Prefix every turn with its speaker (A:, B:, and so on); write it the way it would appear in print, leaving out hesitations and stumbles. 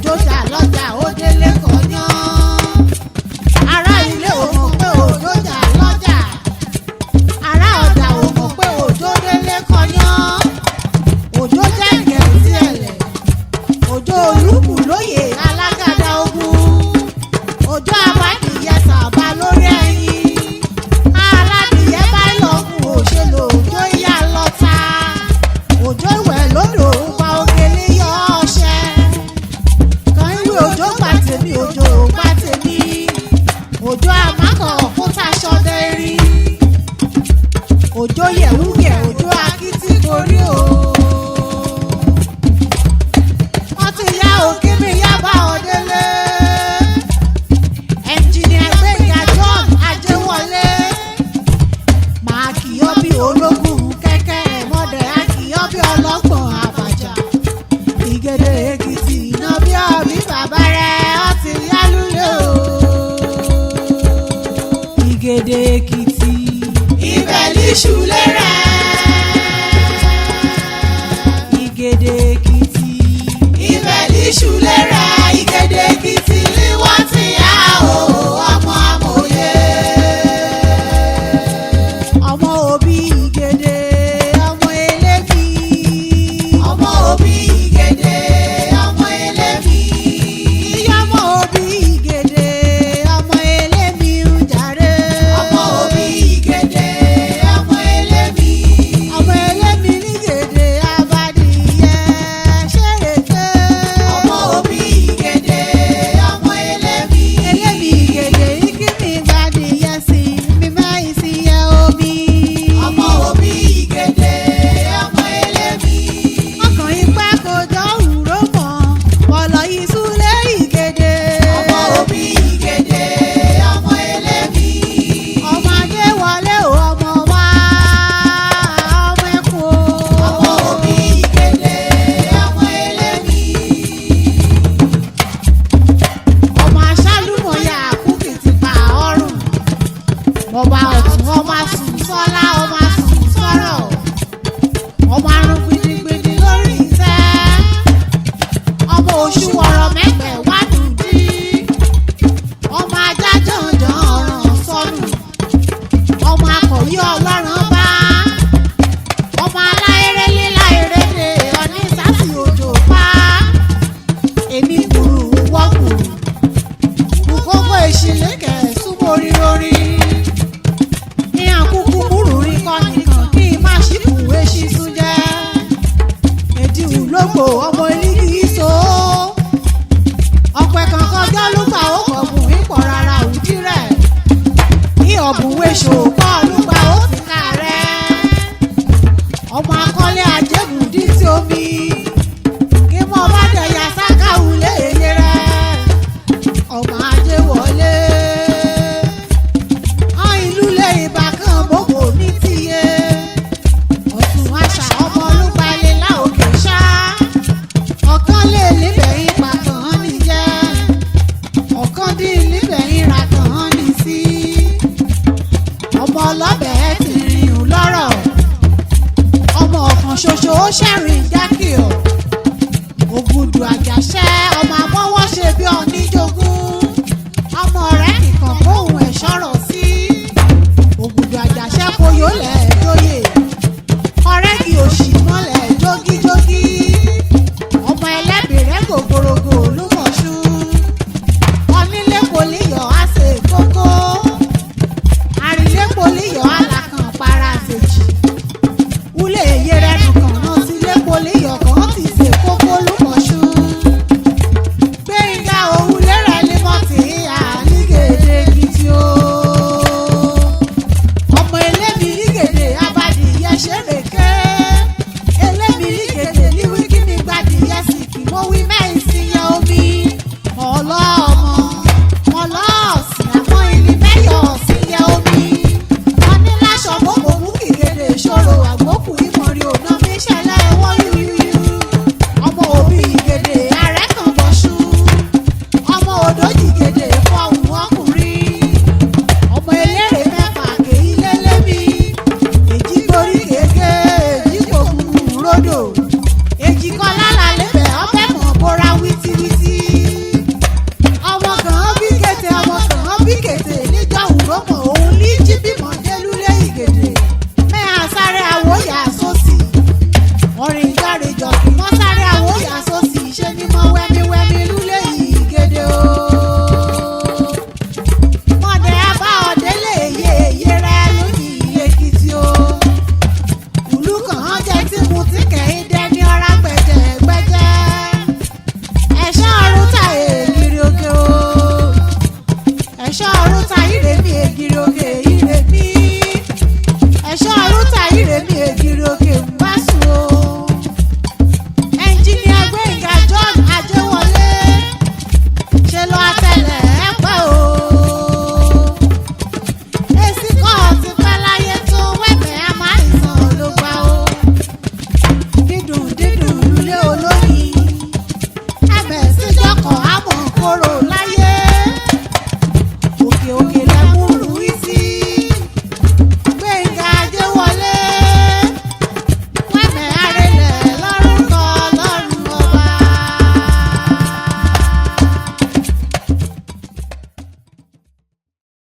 A: òjò jà lọ́jà ó délé kọyán. Ará ilé ò mọ̀ pé òjò jà lọ́jà. Ará ọjà ò mọ̀ pé òjò délé kọyán. Òjò jẹ́ ìgẹ̀rùsí ẹ̀lẹ̀. Òjò olúkù lóye alágàdá ogun. Òjò abádìyẹ sàbà lórí ẹyin. Aládìyẹ bá lọ́kùn òṣèlú òjò ìyá lọ́ta. Òjò ìwẹ̀ lódò pa ògèlè yọ ọṣẹ. Kan ìwé òjò pa tèmi òjò pa tèmi. Òjò àmàkọ̀ fún taṣọdẹ rí. Òjò yẹ̀wúyẹ̀ òjò akitì gorí o. Wọ́n ti yá òkè mi yá bá ọ délé. Ẹnjìnìà Gbénga John Ajéwọlé. Màá kì í ọ́ bí ológun kẹ́kẹ́ ẹ̀mọ́dẹ̀ á kì í ọ́ bí ọlọ́gbọ̀n àbàjá. Ìgèdè-Èkìtì iná bí ọ̀bí bàbá rẹ̀ ọ́ ti yá lulẹ̀ o. Ìgèdè-Èkìtì ibẹ̀ níṣu lérè. Ìgèdè-Èkìtì ibẹ̀ níṣu lérè. Ìgèdè-Èkìtì ni wọ́n ti yá o ọmọ amòye. Ọmọ òbí Ìgèdè ọmọ elébi. Ọmọ òbí Ìgèdè ọmọ elébi. Ìyọ́mọ òbí Ìgèdè ọmọ elébi ń jàre. Ọmọ òbí Ìgèdè ọmọ elébi. Ọmọ elébi ní Ìgèdè abádìyẹ ṣèrèké. Ọmọ òbí Ìgèdè ọmọ elébi. Elébi Ìgèdè ìkíni gbadìyẹ sí mímẹ́ ìsìyẹ omi. Ọmọ òbí Ìgèdè ọmọ elébi. Ọkàn ipá kò jọ òwúrọ̀ mọ́ bọ̀lọ̀ ìsúlé Ìgèdè. Ọmọ òbí Ìgèdè ọmọ elébi. Ọmọ Adéwọlé ò ọmọ wá ọmọ ẹ̀kọ́. Ọmọ òbí Ìgèdè ọmọ elébi. Ọmọ aṣálùmọ̀yà àkúkì ti pa ọrùn. Ọba ọ̀tún ọmọ sùn sọ́lá ọmọ sùn sọ́rọ̀. Ọmọ arún gbidigbidi lórí ìtẹ́. Ọmọ oṣù wọ̀rọ̀ mẹ́pẹ̀ wá dùdí. Ọmọ ajá jọ̀njọ̀n ọ̀ràn sọnù. Ọmọ akọ̀yí ọlọ́run bá. Ọmọ aláìrẹ́lé láìrẹ́lé ọ̀ní sásì òjò pa. Èmi kùrù wọ́kùrù. Kùkókó ìṣìlẹ̀kẹ̀ súnmọ́rí lórí. Ìyàn kúkú múrù rí kọ́ nìkan kí n má ṣíkù èṣì sún jẹ́. Èdìwù lógbò ọmọ elígi so. Ọ̀pẹ kankan jọ́ ló gbà ó kọ̀ọ̀bùn ipò rárá òdì rẹ̀. Ní ọ̀bùn wéṣọ